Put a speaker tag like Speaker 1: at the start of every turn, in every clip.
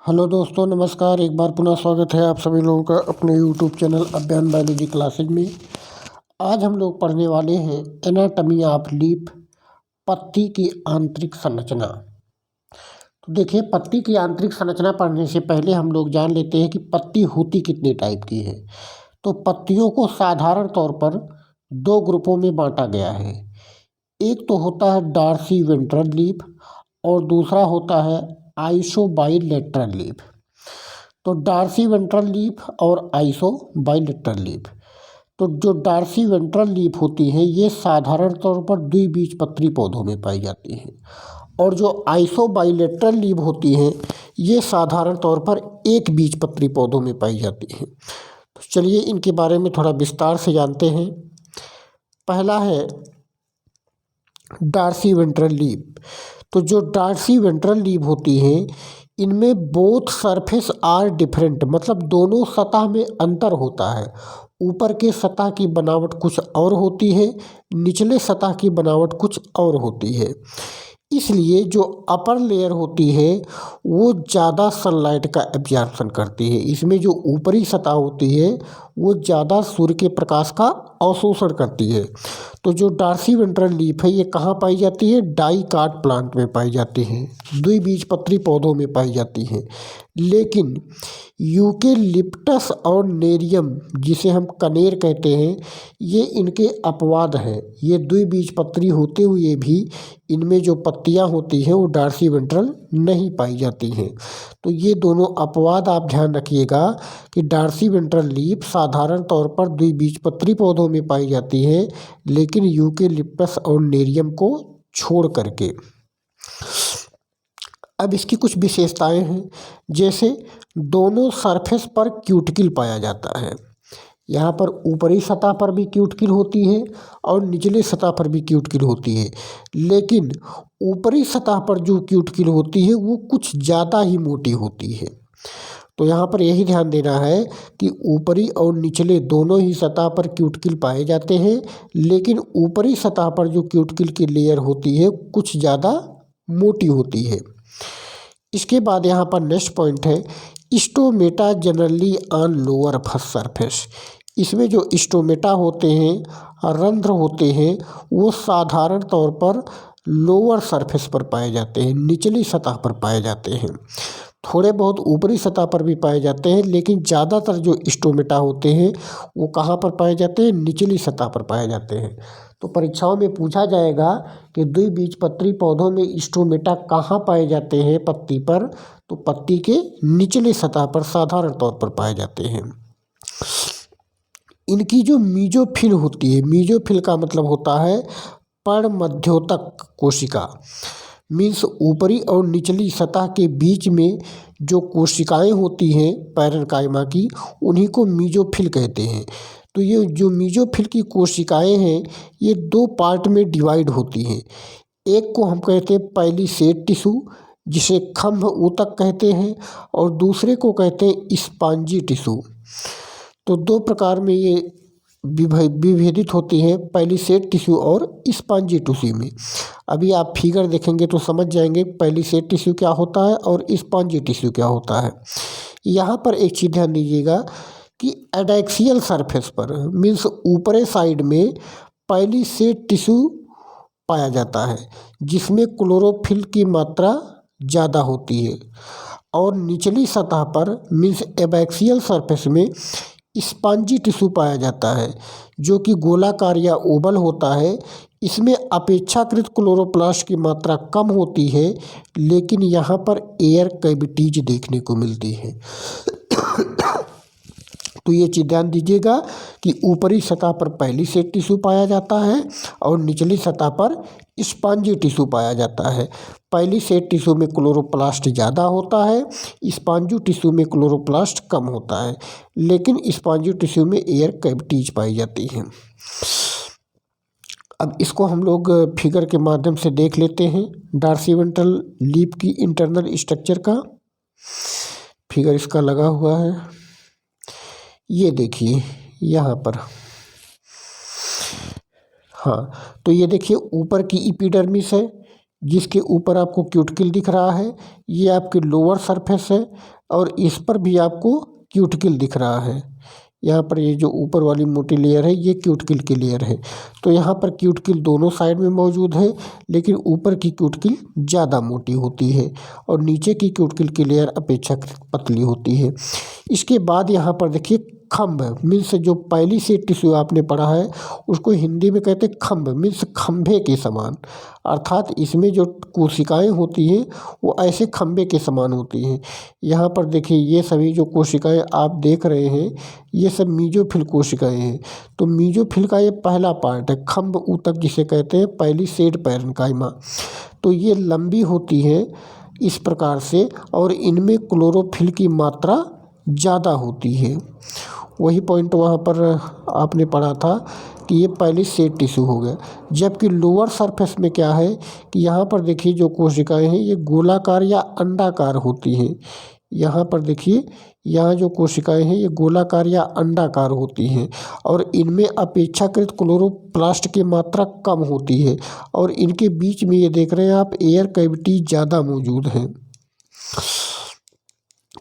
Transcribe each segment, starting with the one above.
Speaker 1: Hello दोस्तों, नमस्कार। एक बार पुनः स्वागत है आप सभी लोगों का अपने यूट्यूब चैनल अभियान बायोलॉजी क्लासेज में। आज हम लोग पढ़ने वाले हैं एनाटमी ऑफ लीफ, पत्ती की आंतरिक संरचना। तो देखिए, पत्ती की आंतरिक संरचना पढ़ने से पहले हम लोग जान लेते हैं कि पत्ती होती कितने टाइप की है। तो पत्तियों को साधारण तौर पर दो ग्रुपों में बांटा गया है। एक तो होता है डार्सी वेंट्रल लीफ और दूसरा होता है आइसो बाइलेटरल लीफ। तो डार्सी वेंट्रल लीफ और आइसो बाइलेटरल लीफ, तो जो डार्सी वेंट्रल लीफ होती है ये साधारण तौर पर द्विबीजपत्री पौधों में पाई जाती है, और जो आइसो बाइलेटरल लीफ होती हैं ये साधारण तौर पर एक बीजपत्री पौधों में पाई जाती है। तो चलिए इनके बारे में थोड़ा विस्तार से जानते हैं। पहला है डार्सी वेंट्रल लीफ। तो जो डार्सी वेंट्रल लीफ होती हैं इनमें बोथ सरफेस आर डिफरेंट, मतलब दोनों सतह में अंतर होता है। ऊपर के सतह की बनावट कुछ और होती है, निचले सतह की बनावट कुछ और होती है। इसलिए जो अपर लेयर होती है वो ज़्यादा सनलाइट का एब्जॉर्प्शन करती है। इसमें जो ऊपरी सतह होती है वो ज़्यादा सूर्य के प्रकाश का अवशोषण करती है। तो जो डार्सी वेंट्रल लीफ है ये कहाँ पाई जाती है? डाइकाट प्लांट में पाई जाती है, द्विबीजपत्री पौधों में पाई जाती है। लेकिन यूकेलिप्टस और नेरियम, जिसे हम कनेर कहते हैं, ये इनके अपवाद हैं। ये द्विबीजपत्री होते हुए भी इनमें जो पत्तियां होती हैं वो डार्सी वेंट्रल नहीं पाई जाती हैं। तो ये दोनों अपवाद आप ध्यान रखिएगा कि डार्सी वेंट्रल लीफ साधारण तौर पर द्विबीजपत्री पौधों में पाई जाती है, लेकिन यूकेलिप्टस और नेरियम को छोड़ करके। अब इसकी कुछ विशेषताएं हैं, जैसे दोनों सरफेस पर क्यूटिकल पाया जाता है। यहाँ पर ऊपरी सतह पर भी क्यूटिकल होती है और निचले सतह पर भी क्यूटिकल होती है, लेकिन ऊपरी सतह पर जो क्यूटिकल होती है वो कुछ ज़्यादा ही मोटी होती है। तो यहाँ पर यही ध्यान देना है कि ऊपरी और निचले दोनों ही सतह पर क्यूटिकल पाए जाते हैं, लेकिन ऊपरी सतह पर जो क्यूटिकल की लेयर होती है कुछ ज़्यादा मोटी होती है। इसके बाद यहाँ पर नेक्स्ट पॉइंट है stomata generally on lower first surface. इसमें जो स्टोमेटा होते हैं, रंध्र होते हैं, वो साधारण तौर पर लोअर सरफेस पर पाए जाते हैं, निचली सतह पर पाए जाते हैं। थोड़े बहुत ऊपरी सतह पर भी पाए जाते हैं, लेकिन ज़्यादातर जो स्टोमेटा होते हैं वो कहाँ पर पाए जाते हैं? निचली सतह पर पाए जाते हैं। तो परीक्षाओं में पूछा जाएगा कि द्विबीजपत्री पौधों में स्टोमेटा कहाँ पाए जाते हैं पत्ती पर, तो पत्ती के निचले सतह पर साधारण तौर पर पाए जाते हैं। इनकी जो मीजोफिल होती है, मीजोफिल का मतलब होता है पर्णमध्योतक कोशिका, मीन्स ऊपरी और निचली सतह के बीच में जो कोशिकाएं होती हैं पैरेन्काइमा की, उन्हीं को मीजोफिल कहते हैं। तो ये जो मीजोफिल की कोशिकाएं हैं ये दो पार्ट में डिवाइड होती हैं। एक को हम कहते हैं पैलिसेड टिश्यू, जिसे खम्भ ऊतक कहते हैं, और दूसरे को कहते हैं स्पॉन्जी टिश्यू। तो दो प्रकार में ये विभेदित होती हैं, पैलिसेड टिश्यू और स्पॉन्जी टिश्यू में। अभी आप फिगर देखेंगे तो समझ जाएंगे पैलिसेड टिश्यू क्या होता है और स्पॉन्जी टिश्यू क्या होता है। यहाँ पर एक चीज़ ध्यान दीजिएगा कि एडैक्सियल सरफेस पर, मीन्स ऊपरी साइड में पैलिसेड टिश्यू पाया जाता है, जिसमें क्लोरोफिल की मात्रा ज़्यादा होती है, और निचली सतह पर मीन्स एबैक्सियल सरफेस में स्पॉन्जी टिश्यू पाया जाता है, जो कि गोलाकार या ओवल होता है। इसमें अपेक्षाकृत क्लोरोप्लास्ट की मात्रा कम होती है, लेकिन यहाँ पर एयर कैविटीज देखने को मिलती है। तो ये चीज़ ध्यान दीजिएगा कि ऊपरी सतह पर पैलिसेड टिश्यू पाया जाता है और निचली सतह पर स्पॉन्जी टिश्यू पाया जाता है। पैलिसेड टिश्यू में क्लोरोप्लास्ट ज़्यादा होता है, स्पॉन्जी टिश्यू में क्लोरोप्लास्ट कम होता है, लेकिन स्पॉन्जी टिश्यू में एयर कैविटीज पाई जाती हैं। अब इसको हम लोग फिगर के माध्यम से देख लेते हैं, डार्सी वेंट्रल लीफ की इंटरनल स्ट्रक्चर का फिगर इसका लगा हुआ है। ये देखिए यहाँ पर, हाँ, तो ये देखिए ऊपर की एपिडर्मिस है, जिसके ऊपर आपको क्यूटिकल दिख रहा है ये आपकी लोअर सरफेस है और इस पर भी आपको क्यूटिकल दिख रहा है। यहाँ पर ये जो ऊपर वाली मोटी लेयर है ये क्यूटिकल की लेयर है। तो यहाँ पर क्यूटिकल दोनों साइड में मौजूद है, लेकिन ऊपर की क्यूटिकल ज़्यादा मोटी होती है और नीचे की क्यूटिकल की लेयर अपेक्षाकृत पतली होती है। इसके बाद यहाँ पर देखिए खम्भ मीन्स जो पहली से टिश्यू आपने पढ़ा है उसको हिंदी में कहते हैं खम्भ मीन्स खम्भे के समान, अर्थात इसमें जो कोशिकाएं होती हैं वो ऐसे खम्भे के समान होती हैं। यहाँ पर देखिए ये सभी जो कोशिकाएं आप देख रहे हैं ये सब मीजोफिल कोशिकाएं हैं। तो मीजोफिल का ये पहला पार्ट है, खम्भ ऊतक जिसे कहते हैं, पहली सेड पैरेन्काइमा। तो ये लंबी होती है इस प्रकार से और इनमें क्लोरोफिल की मात्रा ज़्यादा होती है। वही पॉइंट वहाँ पर आपने पढ़ा था कि ये पहली सेड टिश्यू हो गया। जबकि लोअर सरफेस में क्या है कि यहाँ पर देखिए जो कोशिकाएं हैं ये गोलाकार या अंडाकार होती हैं। यहाँ पर देखिए यहाँ जो कोशिकाएं हैं ये गोलाकार या अंडाकार होती हैं और इनमें अपेक्षाकृत क्लोरोप्लास्ट की मात्रा कम होती है और इनके बीच में ये देख रहे हैं आप एयर कैविटी ज़्यादा मौजूद है।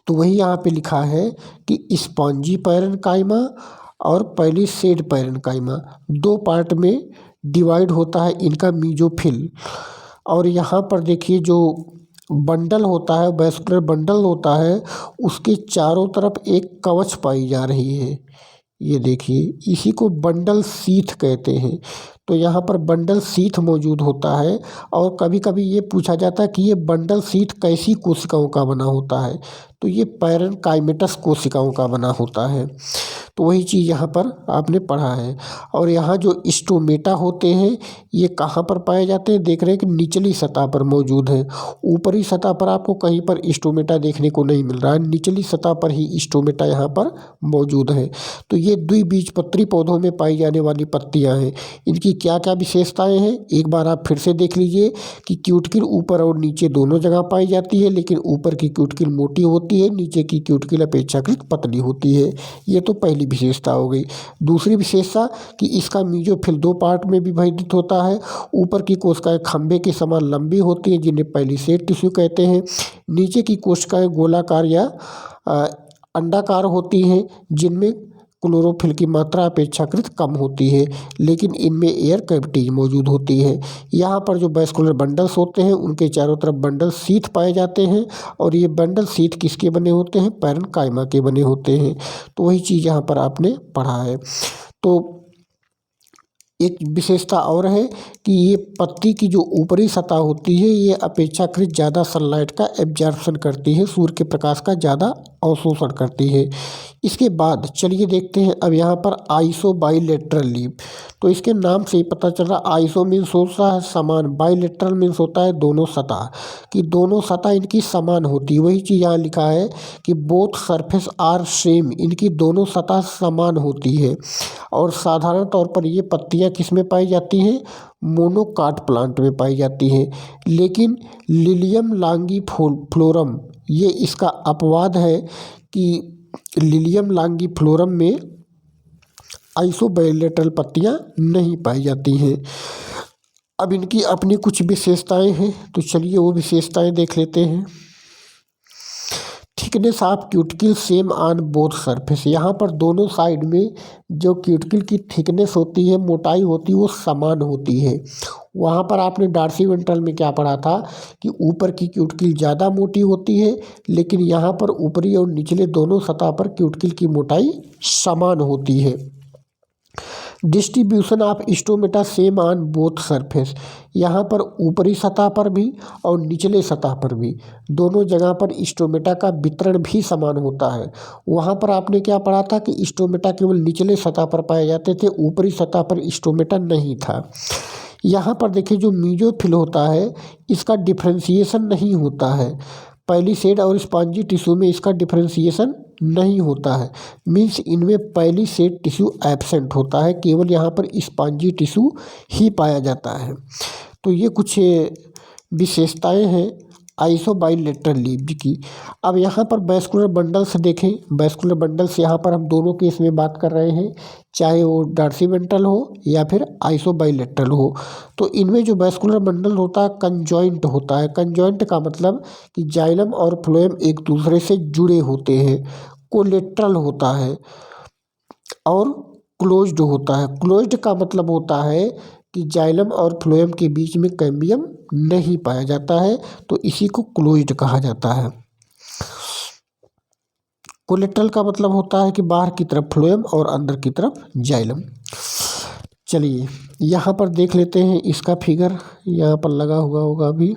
Speaker 1: तो वही यहाँ पे लिखा है कि स्पॉन्जी पैरेन्काइमा और पहली सेड पैरेन्काइमा दो पार्ट में डिवाइड होता है इनका मीजोफिल। और यहाँ पर देखिए जो बंडल होता है, वैस्कुलर बंडल होता है, उसके चारों तरफ एक कवच पाई जा रही है। ये देखिए इसी को बंडल सीथ कहते हैं। तो यहाँ पर बंडल सीथ मौजूद होता है और कभी कभी ये पूछा जाता है कि ये बंडल सीथ कैसी कोशिकाओं का बना होता है, तो ये पैरेन्काइमेटस कोशिकाओं का बना होता है। तो वही चीज़ यहाँ पर आपने पढ़ा है। और यहाँ जो स्टोमेटा होते हैं ये कहाँ पर पाए जाते हैं, देख रहे हैं कि निचली सतह पर मौजूद है। ऊपरी सतह पर आपको कहीं पर स्टोमेटा देखने को नहीं मिल रहा है, निचली सतह पर ही स्टोमेटा यहाँ पर मौजूद है। तो ये द्विबीजपत्री पौधों में पाई जाने वाली पत्तियाँ हैं। इनकी क्या क्या विशेषताएँ हैं एक बार आप फिर से देख लीजिए कि क्यूटिकल ऊपर और नीचे दोनों जगह पाई जाती है, लेकिन ऊपर की क्यूटिकल मोटी होती है, नीचे की क्यूटिकल अपेक्षाकृत पतली होती है। ये तो पहली विशेषता हो गई। दूसरी विशेषता कि इसका मीजोफिल दो पार्ट में विभाजित होता है। ऊपर की कोशिकाएं खंभे के समान लंबी होती हैं जिन्हें पहली सेड टिश्यू कहते हैं। नीचे की कोशिकाएं गोलाकार या अंडाकार होती हैं जिनमें क्लोरोफिल की मात्रा अपेक्षाकृत कम होती है, लेकिन इनमें एयर कैविटी मौजूद होती है। यहाँ पर जो वैस्कुलर बंडल्स होते हैं उनके चारों तरफ बंडल सीथ पाए जाते हैं और ये बंडल सीथ किसके बने होते हैं, पैरेन्काइमा के बने होते हैं। तो वही चीज़ यहाँ पर आपने पढ़ा है। तो एक विशेषता और है कि ये पत्ती की जो ऊपरी सतह होती है ये अपेक्षाकृत ज़्यादा सनलाइट का एब्जॉर्प्शन करती है, सूर्य के प्रकाश का ज़्यादा अवशोषण करती है। इसके बाद चलिए देखते हैं अब यहाँ पर आइसो बाइलेटरल लीफ। तो इसके नाम से ही पता चल रहा, आइसो मीन्स होता है समान, बाइलेटरल मीन्स होता है दोनों सतह, कि दोनों सतह इनकी समान होती है। वही चीज़ यहाँ लिखा है कि बोथ सरफेस आर सेम, इनकी दोनों सतह समान होती है। और साधारण तौर पर ये पत्तियाँ किस में पाई जाती हैं, मोनोकाट प्लांट में पाई जाती हैं। लेकिन लिलियम लॉन्गिफ्लोरम, ये इसका अपवाद है कि लिलियम लॉन्गिफ्लोरम में आइसोबाइलेटरल पत्तियाँ नहीं पाई जाती हैं। अब इनकी अपनी कुछ विशेषताएं हैं, तो चलिए वो विशेषताएं देख लेते हैं। Thickness of cuticle same on both surface, यहाँ पर दोनों साइड में जो क्यूटिकल की थिकनेस होती है, मोटाई होती है, वो समान होती है। वहाँ पर आपने डार्सी वेंट्रल में क्या पढ़ा था कि ऊपर की क्यूटिकल ज़्यादा मोटी होती है, लेकिन यहाँ पर ऊपरी और निचले दोनों सतह पर क्यूटिकल की मोटाई समान होती है। Distribution of stomata same on both surface, यहाँ पर ऊपरी सतह पर भी और निचले सतह पर भी दोनों जगह पर स्टोमेटा का वितरण भी समान होता है। वहाँ पर आपने क्या पढ़ा था कि स्टोमेटा केवल निचले सतह पर पाए जाते थे, ऊपरी सतह पर स्टोमेटा नहीं था। यहाँ पर देखिए जो मीजोफिल होता है इसका डिफ्रेंसिएशन नहीं होता है, पहली सेड और स्पॉन्जी टिश्यू में इसका डिफ्रेंसिएशन नहीं होता है, मीन्स इनमें पहली सेड टिश्यू एब्सेंट होता है, केवल यहाँ पर स्पॉन्जी टिश्यू ही पाया जाता है। तो ये कुछ विशेषताएं हैं आइसोबाइलेटरल लीव्ड की। अब यहाँ पर वैस्कुलर बंडल्स देखें, वैस्कुलर बंडल्स यहाँ पर हम दोनों केस में बात कर रहे हैं, चाहे वो डॉर्सीवेंट्रल हो या फिर आइसोबाइलेटरल हो। तो इनमें जो वैस्कुलर बंडल होता है कंजॉइंट होता है। कंजॉइंट का मतलब कि जाइलम और फ्लोएम एक दूसरे से जुड़े होते हैं। कोलेट्रल होता है और क्लोज्ड होता है। क्लोज्ड का मतलब होता है कि जाइलम और फ्लोएम के बीच में कैम्बियम नहीं पाया जाता है, तो इसी को क्लोज्ड कहा जाता है। कोलेट्रल का मतलब होता है कि बाहर की तरफ फ्लोएम और अंदर की तरफ जाइलम। चलिए यहाँ पर देख लेते हैं इसका फिगर, यहाँ पर लगा हुआ होगा अभी।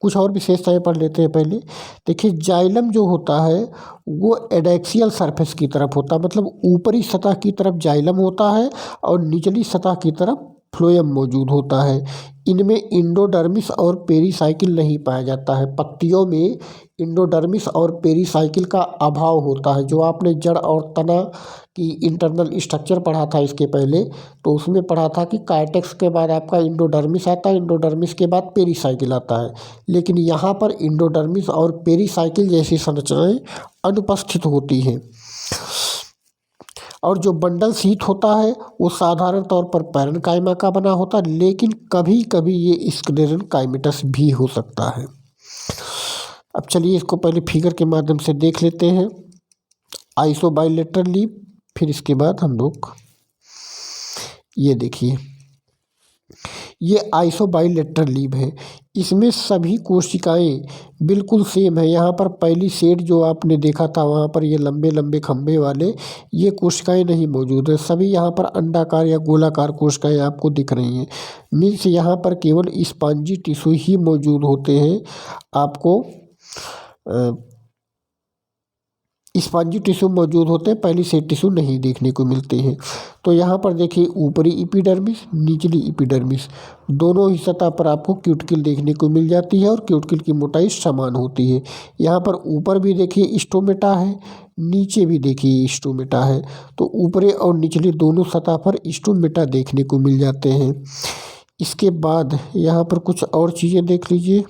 Speaker 1: कुछ और विशेषताएं पढ़ लेते हैं पहले। देखिए जाइलम जो होता है वो एडेक्सियल सरफेस की तरफ होता है, मतलब ऊपरी सतह की तरफ जाइलम होता है और निचली सतह की तरफ फ्लोएम मौजूद होता है। इनमें इंडोडर्मिस और पेरीसाइकिल नहीं पाया जाता है। पत्तियों में इंडोडर्मिस और पेरीसाइकिल का अभाव होता है। जो आपने जड़ और तना की इंटरनल स्ट्रक्चर पढ़ा था इसके पहले, तो उसमें पढ़ा था कि काइटेक्स के बाद आपका इंडोडर्मिस आता है, इंडोडर्मिस के बाद पेरीसाइकिल आता है। लेकिन यहाँ पर इंडोडर्मिस और पेरीसाइकिल जैसी संरचनाएं अनुपस्थित होती हैं। और जो बंडल शीथ होता है वो साधारण तौर पर पैरेन्काइमा का बना होता है, लेकिन कभी कभी ये स्क्लेरेनकाइमेटस भी हो सकता है। अब चलिए इसको पहले फिगर के माध्यम से देख लेते हैं। आइसोबाइलेटरल लीव, फिर इसके बाद हम लोग ये देखिए, ये आइसोबाइलेटरल लीव है। इसमें सभी कोशिकाएं बिल्कुल सेम है। यहाँ पर पहली सेट जो आपने देखा था वहाँ पर ये लंबे लंबे खंभे वाले, ये कोशिकाएं नहीं मौजूद है। सभी यहाँ पर अंडाकार या गोलाकार कोशिकाएं आपको दिख रही हैं। मीन्स यहाँ पर केवल स्पॉन्जी टिश्यू ही मौजूद होते हैं। आपको स्पॉन्जी टिश्यू मौजूद होते हैं, पहली सेट टिश्यू नहीं देखने को मिलते हैं। तो यहाँ पर देखिए ऊपरी एपिडर्मिस, निचली एपिडर्मिस, दोनों ही सतह पर आपको क्यूटिकल देखने को मिल जाती है और क्यूटिकल की मोटाई समान होती है। यहाँ पर ऊपर भी देखिए स्टोमेटा है, नीचे भी देखिए स्टोमेटा है। तो ऊपरी और निचली दोनों सतह पर स्टोमेटा देखने को मिल जाते हैं। इसके बाद यहाँ पर कुछ और चीज़ें देख लीजिए।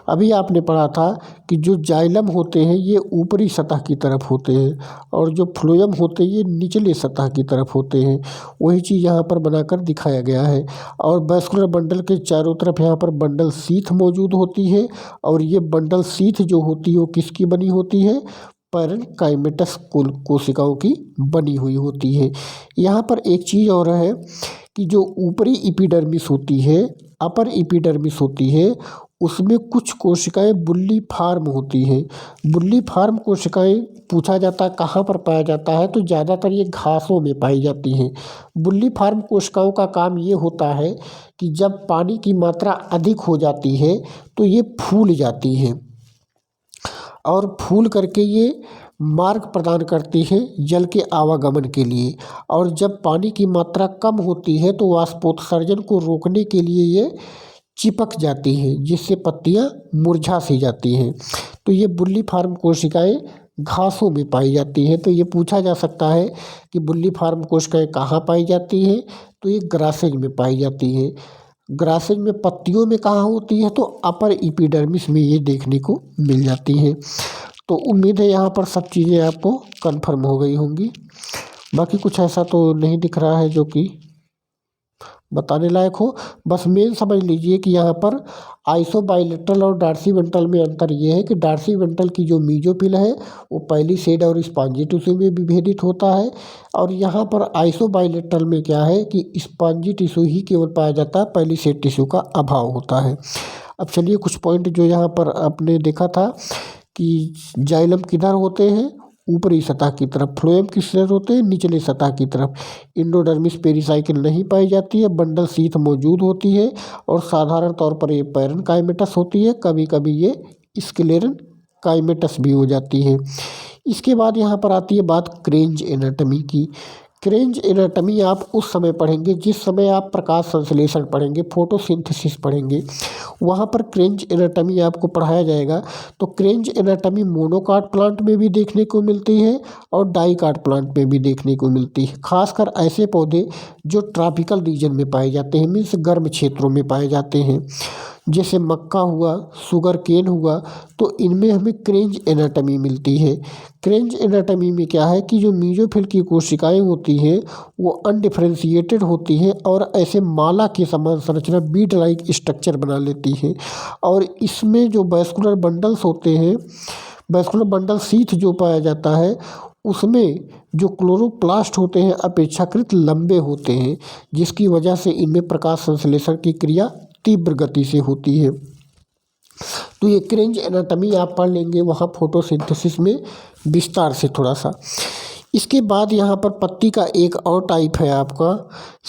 Speaker 1: अभी आपने पढ़ा था कि जो जाइलम होते हैं ये ऊपरी सतह की तरफ होते हैं और जो फ्लोएम होते हैं ये निचले सतह की तरफ होते हैं। वही चीज़ यहाँ पर बनाकर दिखाया गया है। और वैस्कुलर बंडल के चारों तरफ यहाँ पर बंडल शीथ मौजूद होती है और ये बंडल शीथ जो होती है वो किसकी बनी होती है? पैरेन्काइमेटस कोशिकाओं की बनी हुई होती है। यहाँ पर एक चीज़ और है कि जो ऊपरी एपिडर्मिस होती है, अपर एपिडर्मिस होती है, उसमें कुछ कोशिकाएं बुल्ली फार्म होती हैं। बुल्ली फार्म कोशिकाएं पूछा जाता है कहाँ पर पाया जाता है, तो ज़्यादातर ये घासों में पाई जाती हैं। बुल्ली फार्म कोशिकाओं का काम ये होता है कि जब पानी की मात्रा अधिक हो जाती है तो ये फूल जाती हैं और फूल करके ये मार्ग प्रदान करती है जल के आवागमन के लिए। और जब पानी की मात्रा कम होती है तो वाष्पोत्सर्जन को रोकने के लिए ये चिपक जाती हैं, जिससे पत्तियां मुरझा सी जाती हैं। तो ये बुल्ली फार्म कोशिकाएं घासों में पाई जाती हैं। तो ये पूछा जा सकता है कि बुल्ली फार्म कोशिकाएं कहाँ पाई जाती हैं, तो ये ग्रासेज में पाई जाती हैं। ग्रासेज में पत्तियों में कहाँ होती है, तो अपर एपिडर्मिस में ये देखने को मिल जाती हैं। तो उम्मीद है यहाँ पर सब चीज़ें आपको कंफर्म हो गई होंगी। बाकी कुछ ऐसा तो नहीं दिख रहा है जो कि बताने लायक हो। बस मेन समझ लीजिए कि यहाँ पर आइसोबाइलेटरल और डॉर्सीवेंट्रल में अंतर ये है कि डॉर्सीवेंट्रल की जो मीजोफिल है वो पहली सेड और स्पॉन्जी टिश्यू में विभेदित होता है, और यहाँ पर आइसोबाइलेटरल में क्या है कि स्पॉन्जी टिश्यू ही केवल पाया जाता है, पहली सेड टिश्यू का अभाव होता है। अब चलिए कुछ पॉइंट जो यहाँ पर आपने देखा था कि जाइलम किधर होते हैं, ऊपरी सतह की तरफ, फ्लोएम किस तरफ होते हैं, निचले सतह की तरफ। इंडोडर्मिस पेरीसाइकिल नहीं पाई जाती है, बंडल शीथ मौजूद होती है और साधारण तौर पर ये पैरेन्काइमेटस होती है, कभी कभी ये स्क्लेरेनकाइमेटस भी हो जाती है। इसके बाद यहाँ पर आती है बात क्रेंज एनाटमी की। क्रेंज एनाटमी आप उस समय पढ़ेंगे जिस समय आप प्रकाश संश्लेषण पढ़ेंगे, फोटोसिंथेसिस पढ़ेंगे, वहाँ पर क्रेंज एनाटमी आपको पढ़ाया जाएगा। तो क्रेंज एनाटमी मोनोकाट प्लांट में भी देखने को मिलती है और डाइकाट प्लांट में भी देखने को मिलती है। खासकर ऐसे पौधे जो ट्रॉपिकल रीजन में पाए जाते हैं, मीन्स गर्म क्षेत्रों में पाए जाते हैं। जैसे मक्का हुआ, शुगर केन हुआ, तो इनमें हमें क्रेंज एनाटमी मिलती है। क्रेंज एनाटमी में क्या है कि जो मीजोफिल की कोशिकाएं होती हैं वो अनडिफरेंशिएटेड होती हैं और ऐसे माला के समान संरचना, बीड लाइक स्ट्रक्चर बना लेती हैं। और इसमें जो वैस्कुलर बंडल्स होते हैं, वैस्कुलर बंडल शीथ जो पाया जाता है, उसमें जो क्लोरोप्लास्ट होते हैं अपेक्षाकृत लंबे होते हैं, जिसकी वजह से इनमें प्रकाश संश्लेषण की क्रिया तीव्र गति से होती है। तो ये क्रेंज एनाटमी आप पढ़ लेंगे वहाँ फोटोसिंथेसिस में विस्तार से थोड़ा सा। इसके बाद यहाँ पर पत्ती का एक और टाइप है आपका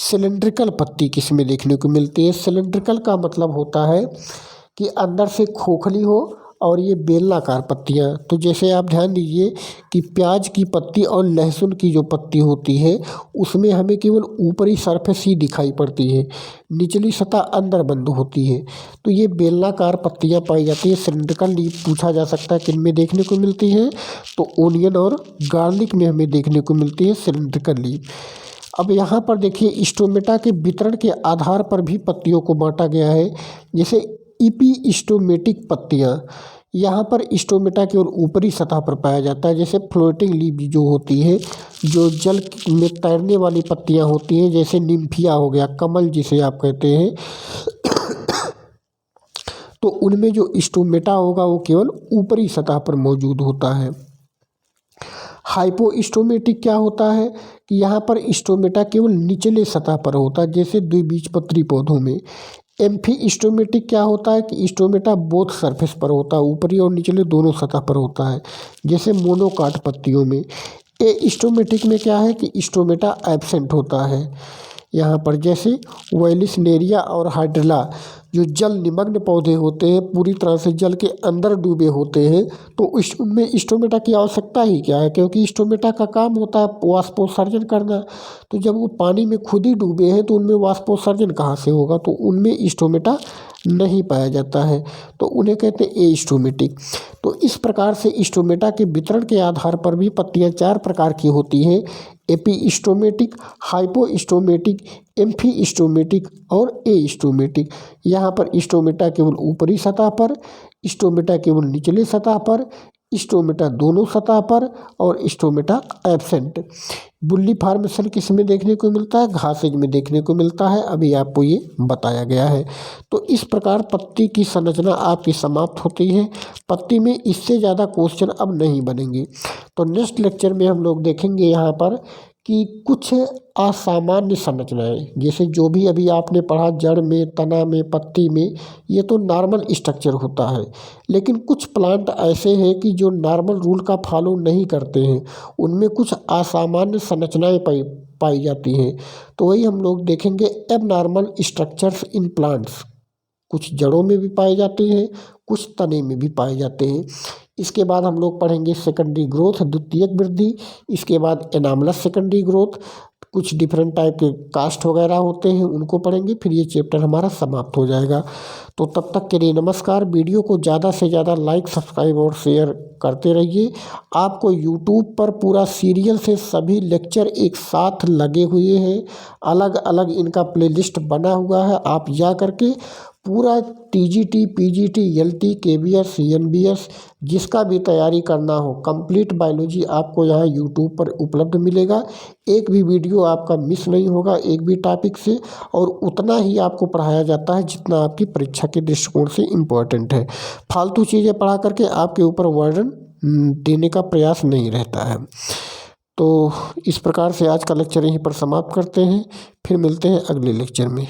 Speaker 1: सिलेंड्रिकल पत्ती, किसमें देखने को मिलती है। सिलेंड्रिकल का मतलब होता है कि अंदर से खोखली हो और ये बेलनाकार पत्तियाँ। तो जैसे आप ध्यान दीजिए कि प्याज की पत्ती और लहसुन की जो पत्ती होती है उसमें हमें केवल ऊपरी सरफेस ही दिखाई पड़ती है, निचली सतह अंदर बंद होती है। तो ये बेलनाकार पत्तियाँ पाई जाती है। सिलेंड्रिकल लीफ पूछा जा सकता है किन में देखने को मिलती है, तो ओनियन और गार्लिक में हमें देखने को मिलती है सिलेंड्रिकल लीफ। अब यहाँ पर देखिए स्टोमेटा के वितरण के आधार पर भी पत्तियों को बांटा गया है। जैसे इपीस्टोमेटिक पत्तियाँ, यहाँ पर स्टोमेटा केवल ऊपरी सतह पर पाया जाता है। जैसे फ्लोटिंग लीफ जो होती है, जो जल में तैरने वाली पत्तियाँ होती हैं, जैसे निम्फिया हो गया, कमल जिसे आप कहते हैं, तो उनमें जो स्टोमेटा होगा वो केवल ऊपरी सतह पर मौजूद होता है। हाइपोस्टोमेटिक क्या होता है कि यहाँ पर स्टोमेटा केवल निचले सतह पर होता है, जैसे द्विबीजपत्री पौधों में। एम्फीस्टोमेटिक क्या होता है कि स्टोमेटा बोथ सरफेस पर होता है, ऊपरी और निचले दोनों सतह पर होता है, जैसे मोनोकाट पत्तियों में। एस्टोमेटिक में क्या है कि स्टोमेटा एब्सेंट होता है यहाँ पर, जैसे वेलिसनेरिया और हाइड्रिला जो जल निमग्न पौधे होते हैं, पूरी तरह से जल के अंदर डूबे होते हैं, तो उनमें स्टोमेटा की आवश्यकता ही क्या है, क्योंकि स्टोमेटा का काम होता है वाष्पोत्सर्जन करना। तो जब वो पानी में खुद ही डूबे हैं तो उनमें वाष्पोत्सर्जन कहाँ से होगा, तो उनमें स्टोमेटा नहीं पाया जाता है, तो उन्हें कहते हैं एस्टोमेटिक। तो इस प्रकार से स्टोमेटा के वितरण के आधार पर भी पत्तियाँ चार प्रकार की होती हैं: एपीस्टोमेटिक, हाइपोस्टोमेटिक, एम्फीस्टोमेटिक और एस्टोमेटिक। यहाँ पर स्टोमेटा केवल ऊपरी सतह पर, स्टोमेटा केवल निचले सतह पर, स्टोमेटा दोनों सतह पर और स्टोमेटा एब्सेंट। बुल्ली फॉर्मेशन किस में देखने को मिलता है, घासेज में देखने को मिलता है, अभी आपको ये बताया गया है। तो इस प्रकार पत्ती की संरचना आपकी समाप्त होती है। पत्ती में इससे ज़्यादा क्वेश्चन अब नहीं बनेंगे। तो नेक्स्ट लेक्चर में हम लोग देखेंगे यहाँ पर कि कुछ असामान्य संरचनाएं, जैसे जो भी अभी आपने पढ़ा जड़ में, तना में, पत्ती में, ये तो नॉर्मल स्ट्रक्चर होता है। लेकिन कुछ प्लांट ऐसे हैं कि जो नॉर्मल रूल का फॉलो नहीं करते हैं, उनमें कुछ असामान्य संरचनाएं पाई जाती हैं। तो वही हम लोग देखेंगे एबनॉर्मल स्ट्रक्चर्स इन प्लांट्स। कुछ जड़ों में भी पाए जाते हैं, कुछ तने में भी पाए जाते हैं। इसके बाद हम लोग पढ़ेंगे सेकेंडरी ग्रोथ, द्वितीयक वृद्धि। इसके बाद एनामलस सेकेंडरी ग्रोथ, कुछ डिफरेंट टाइप के कास्ट वगैरह होते हैं, उनको पढ़ेंगे। फिर ये चैप्टर हमारा समाप्त हो जाएगा। तो तब तक के लिए नमस्कार। वीडियो को ज़्यादा से ज़्यादा लाइक, सब्सक्राइब और शेयर करते रहिए। आपको यूट्यूब पर पूरा सीरियल से सभी लेक्चर एक साथ लगे हुए हैं, अलग अलग इनका प्लेलिस्ट बना हुआ है। आप जा करके पूरा टीजीटी, पीजीटी, एलटी, केबीएस, सीएनबीएस जिसका भी तैयारी करना हो, कंप्लीट बायोलॉजी आपको यहाँ यूट्यूब पर उपलब्ध मिलेगा। एक भी वीडियो आपका मिस नहीं होगा एक भी टॉपिक से, और उतना ही आपको पढ़ाया जाता है जितना आपकी परीक्षा के दृष्टिकोण से इम्पोर्टेंट है। फालतू चीज़ें पढ़ा करके आपके ऊपर बर्डन देने का प्रयास नहीं रहता है। तो इस प्रकार से आज का लेक्चर यहीं पर समाप्त करते हैं, फिर मिलते हैं अगले लेक्चर में।